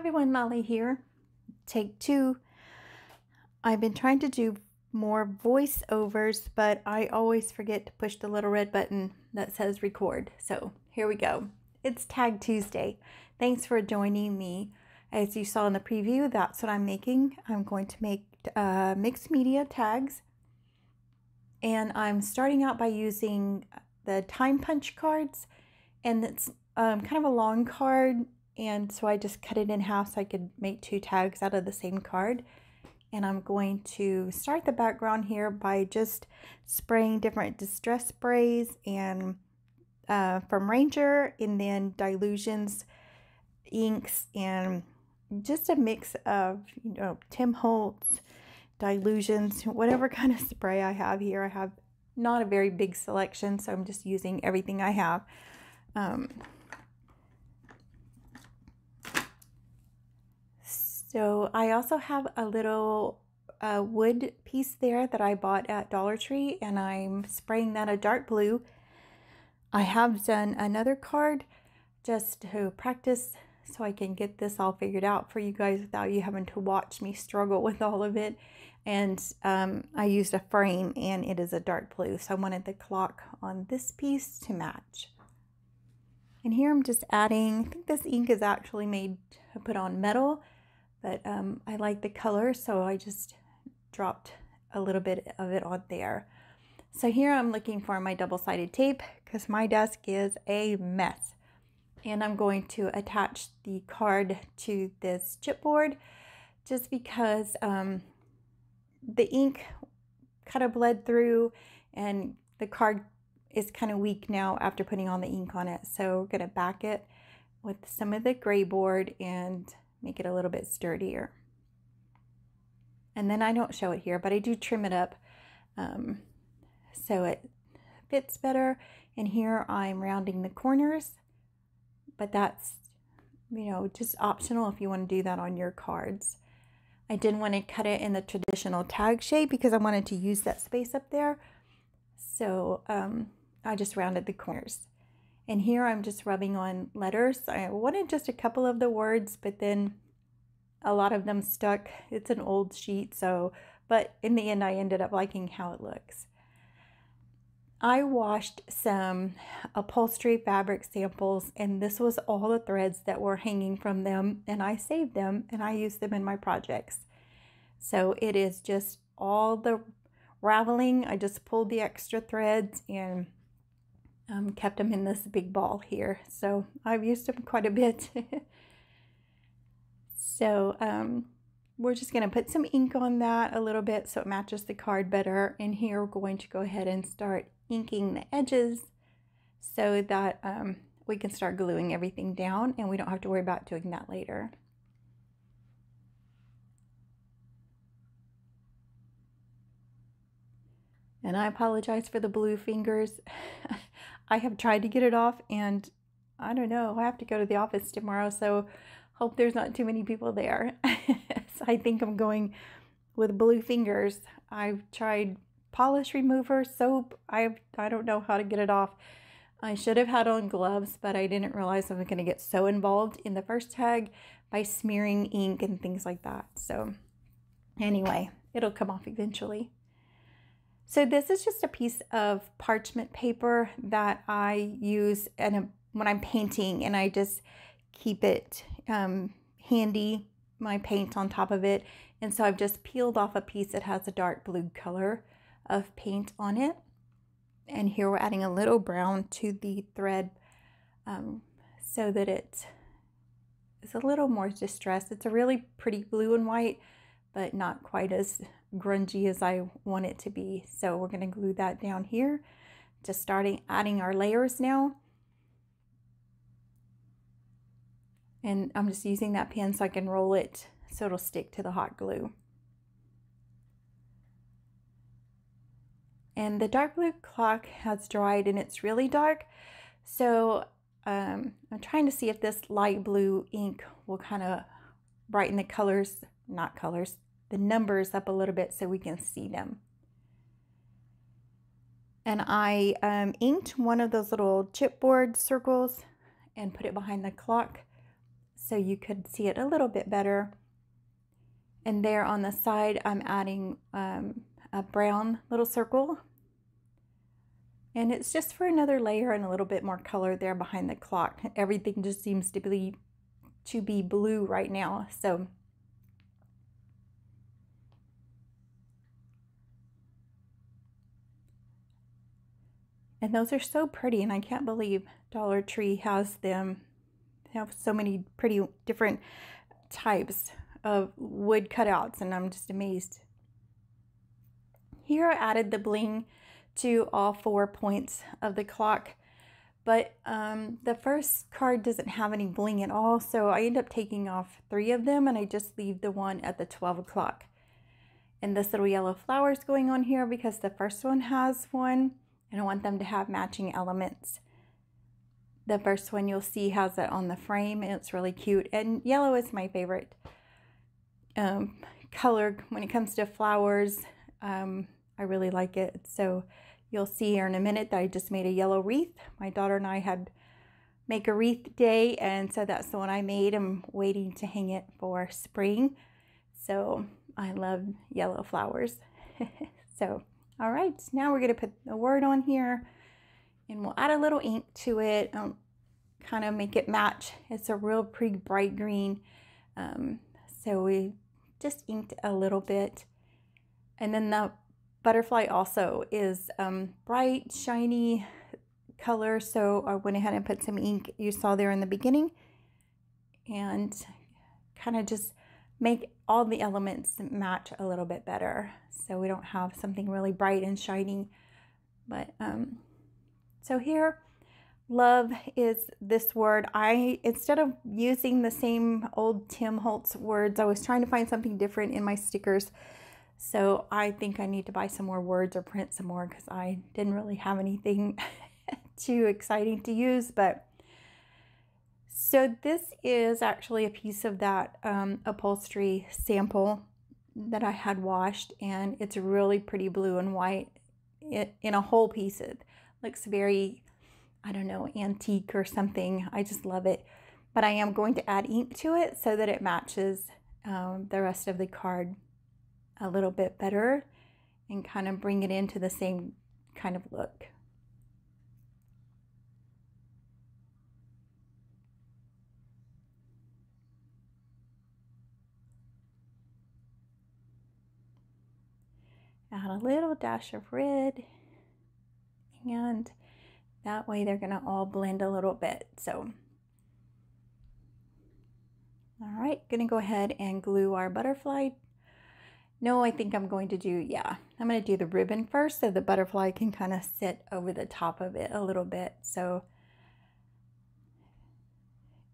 everyone, Molly here. Take two. I've been trying to do more voiceovers, but I always forget to push the little red button that says record. So here we go. It's Tag Tuesday. Thanks for joining me. As you saw in the preview, that's what I'm making. I'm going to make mixed media tags. And I'm starting out by using the time punch cards. And it's kind of a long card. And so I just cut it in half so I could make two tags out of the same card. And I'm going to start the background here by just spraying different distress sprays and from Ranger, and then dilutions, inks, and just a mix of, Tim Holtz, dilutions, whatever kind of spray I have here. I have not a very big selection, so I'm just using everything I have. So I also have a little wood piece there that I bought at Dollar Tree, and I'm spraying that a dark blue. I have done another card just to practice so I can get this all figured out for you guys without you having to watch me struggle with all of it. And I used a frame, and it is a dark blue, so I wanted the clock on this piece to match. And here I'm just adding, I think this ink is actually made to put on metal, but I like the color, so I just dropped a little bit of it on there. So here I'm looking for my double-sided tape because my desk is a mess. And I'm going to attach the card to this chipboard just because the ink kind of bled through and the card is kind of weak now after putting on the ink on it. So we're going to back it with some of the gray board and make it a little bit sturdier. And then I don't show it here, but I do trim it up so it fits better. And here I'm rounding the corners, but that's, just optional if you want to do that on your cards. I didn't want to cut it in the traditional tag shape because I wanted to use that space up there. So I just rounded the corners. And here I'm just rubbing on letters. I wanted just a couple of the words, but then a lot of them stuck. It's an old sheet, but in the end I ended up liking how it looks. I washed some upholstery fabric samples, and this was all the threads that were hanging from them, and I saved them and I used them in my projects. So it is just all the raveling. I just pulled the extra threads and kept them in this big ball here. So I've used them quite a bit. So we're just going to put some ink on that a little bit so it matches the card better. And here we're going to go ahead and start inking the edges so that we can start gluing everything down and we don't have to worry about doing that later. And I apologize for the blue fingers. I have tried to get it off, and I don't know, I have to go to the office tomorrow, so hope there's not too many people there. So I think I'm going with blue fingers. I've tried polish remover, soap. I don't know how to get it off. I should have had on gloves, but I didn't realize I was going to get so involved in the first tag by smearing ink and things like that. So anyway, it'll come off eventually. So this is just a piece of parchment paper that I use when I'm painting, and I just keep it handy, my paint on top of it. And so I've just peeled off a piece that has a dark blue color of paint on it. And here we're adding a little brown to the thread so that it is a little more distressed. It's a really pretty blue and white, but not quite as grungy as I want it to be. So we're going to glue that down here. Just starting adding our layers now. And I'm just using that pen so I can roll it so it'll stick to the hot glue. And the dark blue clock has dried and it's really dark. So I'm trying to see if this light blue ink will kind of brighten the colors, the numbers up a little bit so we can see them. And I inked one of those little chipboard circles and put it behind the clock so you could see it a little bit better. And there on the side, I'm adding a brown little circle. And it's just for another layer and a little bit more color there behind the clock. Everything just seems to be blue right now. So and those are so pretty, and I can't believe Dollar Tree has them. They have so many pretty different types of wood cutouts, and I'm just amazed. Here I added the bling to all 4 points of the clock, but the first card doesn't have any bling at all, so I end up taking off 3 of them, and I just leave the one at the 12 o'clock. And this little yellow flower is going on here because the first one has one, and I want them to have matching elements. The first one you'll see has it on the frame, and it's really cute. And yellow is my favorite color when it comes to flowers. I really like it. So you'll see here in a minute that I just made a yellow wreath. My daughter and I had make a wreath day, and so that's the one I made. I'm waiting to hang it for spring. So I love yellow flowers. So all right, now we're going to put the word on here, and we'll add a little ink to it, kind of make it match. It's a real pretty bright green, so we just inked a little bit. And then the butterfly also is bright, shiny color, so I went ahead and put some ink you saw there in the beginning, and kind of just make all the elements match a little bit better, so we don't have something really bright and shiny. But so here, love is this word. Instead of using the same old Tim Holtz words, I was trying to find something different in my stickers. So I think I need to buy some more words or print some more, because I didn't really have anything too exciting to use. But so this is actually a piece of that upholstery sample that I had washed, and it's really pretty blue and white in a whole piece. It looks very, I don't know, antique or something. I just love it. But I am going to add ink to it so that it matches the rest of the card a little bit better, and kind of bring it into the same kind of look. Add a little dash of red, and that way they're gonna all blend a little bit. So all right, gonna go ahead and glue our butterfly. No, I think I'm going to do, I'm going to do the ribbon first, so the butterfly can kind of sit over the top of it a little bit. So,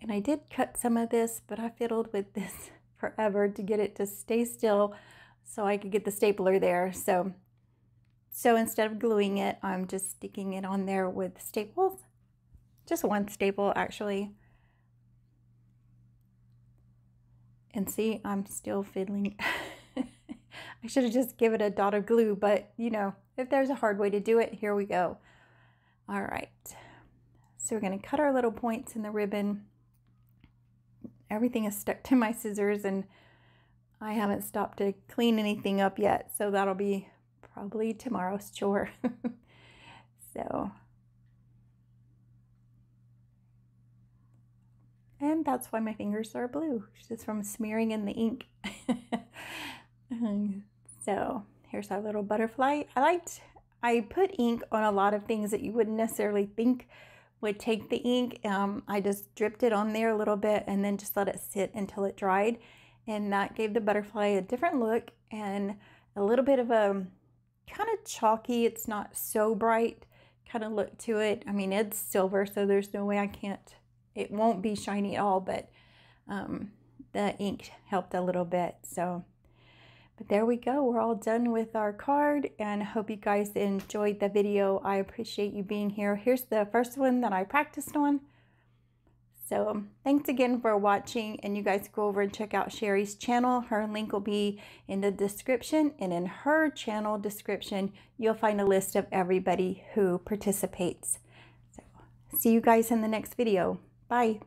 and I did cut some of this, but I fiddled with this forever to get it to stay still so I could get the stapler there. So instead of gluing it, I'm just sticking it on there with staples. Just one staple, actually. And see, I'm still fiddling. I should have just given it a dot of glue, but you know, if there's a hard way to do it, here we go. All right, so we're going to cut our little points in the ribbon. Everything is stuck to my scissors, and I haven't stopped to clean anything up yet, so that'll be probably tomorrow's chore. So, and that's why my fingers are blue, just from smearing in the ink. So here's our little butterfly. I put ink on a lot of things that you wouldn't necessarily think would take the ink. I just dripped it on there a little bit and then just let it sit until it dried, and that gave the butterfly a different look and a little bit of a kind of chalky, it's not so bright kind of look to it. I mean, it's silver, so there's no way it won't be shiny at all, but the ink helped a little bit. So, but there we go. We're all done with our card, and I hope you guys enjoyed the video. I appreciate you being here. Here's the first one that I practiced on. So thanks again for watching, and you guys go over and check out Sheree's channel. Her link will be in the description, and in her channel description, you'll find a list of everybody who participates. So see you guys in the next video. Bye.